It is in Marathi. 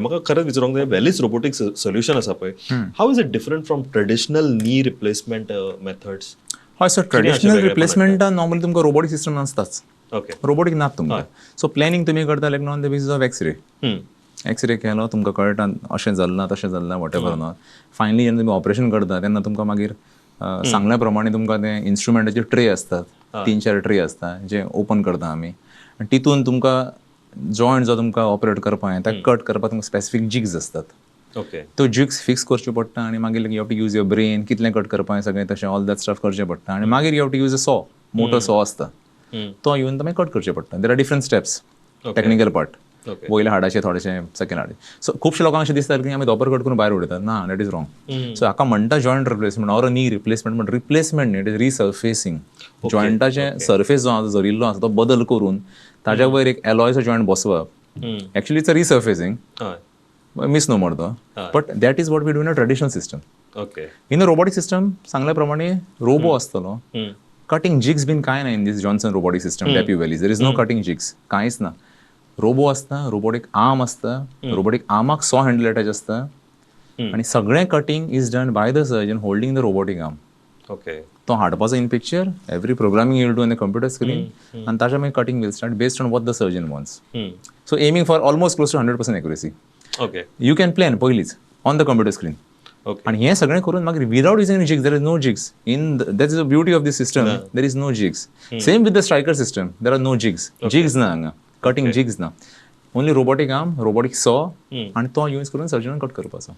म्हाका खरेंच विचारूंक जाय वेलीस रोबोटिक सोल्युशन आसा पळय how is it different from traditional knee replacement methods. हय सर, ट्रेडिशनल रिप्लेसमेंट नॉर्मली तुमकां रोबोटिक सिस्टम नासताच. ओके. रोबोटिक नात तुमकां. सो प्लॅनिंग तुमी करता like on the basis of X-ray केलो तुमकां कळटा अशें जालें ना तशें जालें ना वॉटेवर नॉट. फायनली जेन्ना तुमी ऑपरेशन करता तेन्ना तुमकां मागीर सांगल्या प्रमाणे तुमकां ते इन्स्ट्रुमेंटाचे ट्रे असतात, 3-4 ट्रे असता जे ओपन करता आमी आनी तितून तुमकां जॉयंट जो तुमकां ऑपरेट करपाक जाय ताका कट करपाक तुमकां स्पेसिफीक जिग्स असतात. ओके. तो जिग्स फिक्स करचे पडटा आनी मागीर you have to use your brain कितलें कट करपाक जाय सगळें तशें ऑल दॅट स्टफ करचें पडटा आनी मागीर you have to use a saw, motor सॉ आसता तो येवन तुमी कट करचे पडटा. There are different steps, technical part, वयल्या हाडाचे थोडेशे सेकंड हाडाचे. सो खुबशे लोकांक अशें दिसता की आमी धोपर कट करून भायर उडयतात. ना, दॅट इज रॉंग. सो हाका म्हणटा joint replacement or knee replacement, but replacement न्ही, इट इज रिसर्फेसिंग. जॉयंटाचे सर्फेस जो आसा जरिल्लो आसा तो बदल करून ताज्या वयर एक एलॉयचो जॉयंट बसवप. Actually it's a resurfacing, misnomer तो, but that is what we do in a traditional system. Okay. In a robotic system सांगल्या प्रमाणे रोबो आसतलो. कटिंग जिग्स बीन कांय ना in this Johnson robotic system DePuy Velys. There is no cutting jigs, कांयच ना. रोबो आसता, रोबोटिक आर्म आसता, रोबोटिक आर्माक सॉ हँडल अटॅच आसता आनी सगळें cutting is done by the surgeon holding the robotic arm. Okay. तो हाडपाचो in picture, every programming you'll do in the computer screen आनी ताच्या मागीर cutting will start based on what the surgeon wants. So aiming for almost close to 100% accuracy. Okay. You can plan पयलींच ऑन द कंप्युटर स्क्रीन. आनी हें सगळें करून मागीर without using jigs, there is no jigs in that is the beauty of this system. There is no jigs. Same with the Stryker system, there are no jigs. Jigs ना हांगा, कटिंग जिग्स ना. Only robotic arm, robotic saw आनी तो यूज करून सर्जनान कट करपाचो.